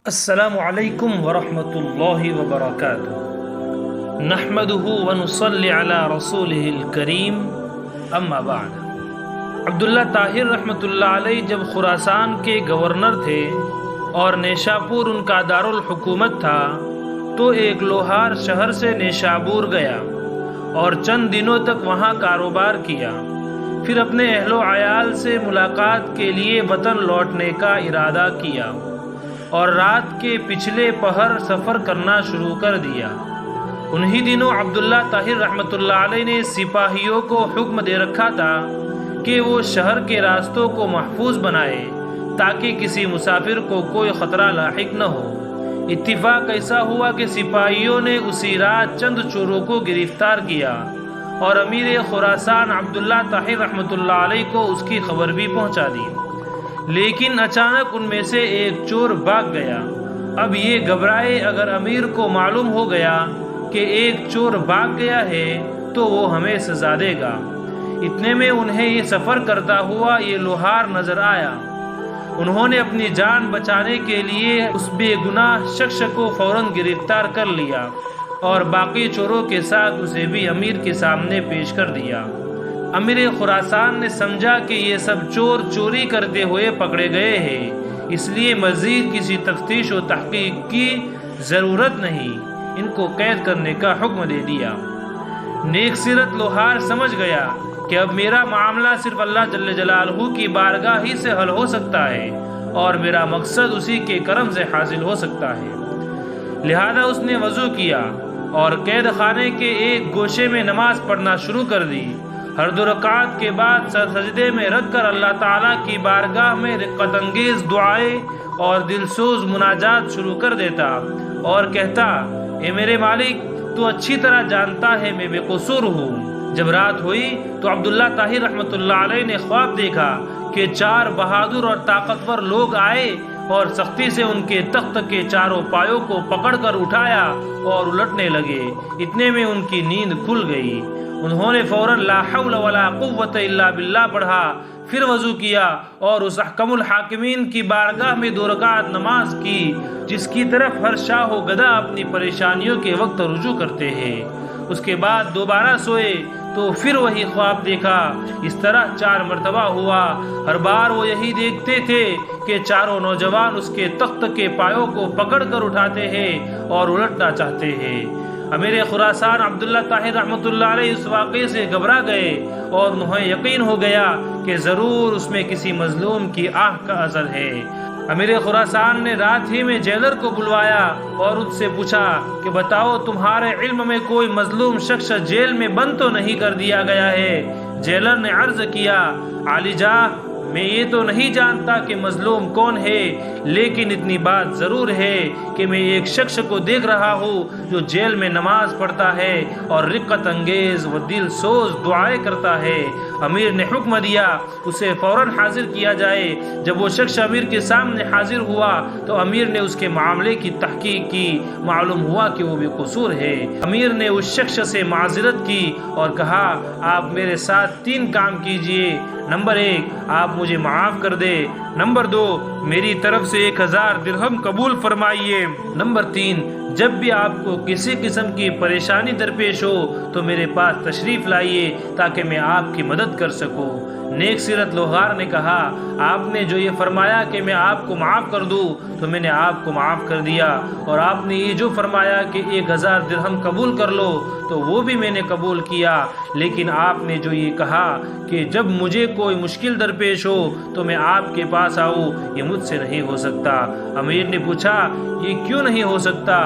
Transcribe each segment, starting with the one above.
السلام علیکم ورحمۃ اللہ وبرکاتہ، نحمدہ ونصلی علی رسولہ الکریم، اما بعد۔ عبداللہ طاہر رحمۃ اللہ علیہ جب خراسان کے گورنر تھے اور نیشاپور ان کا دارالحکومت تھا تو ایک لوہار شہر سے نیشابور گیا اور چند دنوں تک وہاں کاروبار کیا، پھر اپنے اہل و عیال سے ملاقات کے لیے وطن لوٹنے کا ارادہ کیا اور رات کے پچھلے پہر سفر کرنا شروع کر دیا۔ انہی دنوں عبداللہ طاہر رحمۃ اللہ علیہ نے سپاہیوں کو حکم دے رکھا تھا کہ وہ شہر کے راستوں کو محفوظ بنائے تاکہ کسی مسافر کو کوئی خطرہ لاحق نہ ہو۔ اتفاق ایسا ہوا کہ سپاہیوں نے اسی رات چند چوروں کو گرفتار کیا اور امیر خراسان عبداللہ طاہر رحمۃ اللہ علیہ کو اس کی خبر بھی پہنچا دی، لیکن اچانک ان میں سے ایک چور بھاگ گیا۔ اب یہ گھبرائے، اگر امیر کو معلوم ہو گیا کہ ایک چور بھاگ گیا ہے تو وہ ہمیں سزا دے گا۔ اتنے میں انہیں یہ سفر کرتا ہوا یہ لوہار نظر آیا۔ انہوں نے اپنی جان بچانے کے لیے اس بے گناہ شخص کو فوراً گرفتار کر لیا اور باقی چوروں کے ساتھ اسے بھی امیر کے سامنے پیش کر دیا۔ امیر خراسان نے سمجھا کہ یہ سب چور چوری کرتے ہوئے پکڑے گئے ہیں، اس لیے مزید کسی تفتیش و تحقیق کی ضرورت نہیں، ان کو قید کرنے کا حکم دے دیا۔ نیک سیرت لوہار سمجھ گیا کہ اب میرا معاملہ صرف اللہ جل جلالہ کی بارگاہ ہی سے حل ہو سکتا ہے اور میرا مقصد اسی کے کرم سے حاصل ہو سکتا ہے، لہذا اس نے وضو کیا اور قید خانے کے ایک گوشے میں نماز پڑھنا شروع کر دی۔ ہر 2 رکعات کے بعد سر سجدے میں رکھ کر اللہ تعالیٰ کی بارگاہ میں رقت انگیز دعائیں اور دلسوز مناجات شروع کر دیتا اور کہتا، اے میرے مالک، تو اچھی طرح جانتا ہے میں بے قصور ہوں۔ جب رات ہوئی تو عبداللہ طاہر رحمۃ اللہ علیہ نے خواب دیکھا کہ 4 بہادر اور طاقتور لوگ آئے اور سختی سے ان کے تخت کے چاروں پایوں کو پکڑ کر اٹھایا اور الٹنے لگے۔ اتنے میں ان کی نیند کھل گئی۔ انہوں نے فوراً لا حول ولا قوت الا باللہ پڑھا، پھر وضو کیا اور اس احکم الحاکمین کی بارگاہ میں 2 رکعت نماز کی جس کی طرف ہر شاہ و گدھا اپنی پریشانیوں کے وقت رجوع کرتے ہیں۔ اس کے بعد دوبارہ سوئے تو پھر وہی خواب دیکھا۔ اس طرح 4 مرتبہ ہوا۔ ہر بار وہ یہی دیکھتے تھے کہ چاروں نوجوان اس کے تخت کے پایوں کو پکڑ کر اٹھاتے ہیں اور الٹنا چاہتے ہیں۔ امیر خراسان عبداللہ طاہر رحمۃ اللہ علیہ اس واقعے سے گھبرا گئے اور انہیں یقین ہو گیا کہ ضرور اس میں کسی مظلوم کی آہ کا اثر ہے۔ امیر خراسان نے رات ہی میں جیلر کو بلوایا اور ان سے پوچھا کہ بتاؤ، تمہارے علم میں کوئی مظلوم شخص جیل میں بند تو نہیں کر دیا گیا ہے؟ جیلر نے عرض کیا، عالی جاہ، میں یہ تو نہیں جانتا کہ مظلوم کون ہے، لیکن اتنی بات ضرور ہے کہ میں ایک شخص کو دیکھ رہا ہوں جو جیل میں نماز پڑھتا ہے اور رقت انگیز و دل سوز دعائیں کرتا ہے۔ امیر نے حکم دیا اسے فوراً حاضر کیا جائے۔ جب وہ شخص امیر کے سامنے حاضر ہوا تو امیر نے اس کے معاملے کی تحقیق کی، معلوم ہوا کہ وہ بے قصور ہے۔ امیر نے اس شخص سے معذرت کی اور کہا، آپ میرے ساتھ 3 کام کیجئے۔ نمبر 1، آپ مجھے معاف کر دے۔ نمبر 2، میری طرف سے 1000 درہم قبول فرمائیے۔ نمبر 3، جب بھی آپ کو کسی قسم کی پریشانی درپیش ہو تو میرے پاس تشریف لائیے تاکہ میں آپ کی مدد کر سکوں۔ نیک سیرت لوہار نے کہا، آپ نے جو یہ فرمایا کہ میں آپ کو معاف کر دوں تو میں نے آپ کو معاف کر دیا، اور آپ نے یہ جو فرمایا کہ 1000 درہم قبول کر لو تو وہ بھی میں نے قبول کیا، لیکن آپ نے جو یہ کہا کہ جب مجھے کوئی مشکل درپیش ہو تو میں آپ کے پاس آؤں، یہ مجھ سے نہیں ہو سکتا۔ امیر نے پوچھا، یہ کیوں نہیں ہو سکتا؟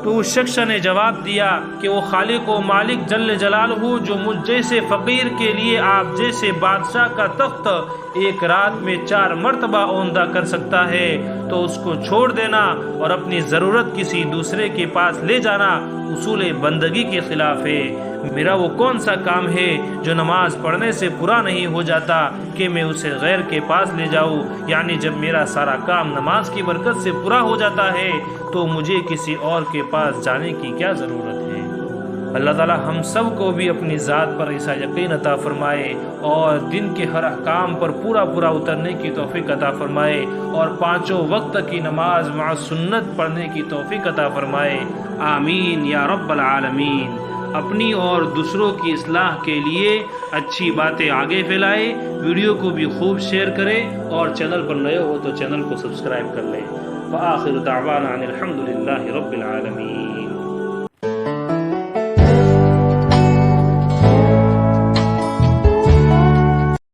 تو اس شخص نے جواب دیا کہ وہ خالق و مالک جل جلالہ جو مجھ جیسے فقیر کے لیے آپ جیسے بادشاہ کا تخت ایک رات میں 4 مرتبہ عمدہ کر سکتا ہے تو اس کو چھوڑ دینا اور اپنی ضرورت کسی دوسرے کے پاس لے جانا اصول بندگی کے خلاف ہے۔ میرا وہ کون سا کام ہے جو نماز پڑھنے سے پورا نہیں ہو جاتا کہ میں اسے غیر کے پاس لے جاؤں؟ یعنی جب میرا سارا کام نماز کی برکت سے پورا ہو جاتا ہے تو مجھے کسی اور کے پاس جانے کی کیا ضرورت ہے؟ اللہ تعالی ہم سب کو بھی اپنی ذات پر ایسا یقین عطا فرمائے اور دن کے ہر احکام پر پورا اترنے کی توفیق عطا فرمائے اور 5 وقت کی نماز مع سنت پڑھنے کی توفیق عطا فرمائے، آمین یا رب العالمین۔ اپنی اور دوسروں کی اصلاح کے لیے اچھی باتیں آگے پھیلائے، ویڈیو کو بھی خوب شیئر کرے اور چینل پر نئے ہو تو چینل کو سبسکرائب کر لیں۔ وآخر دعوانا ان الحمد للہ رب العالمین۔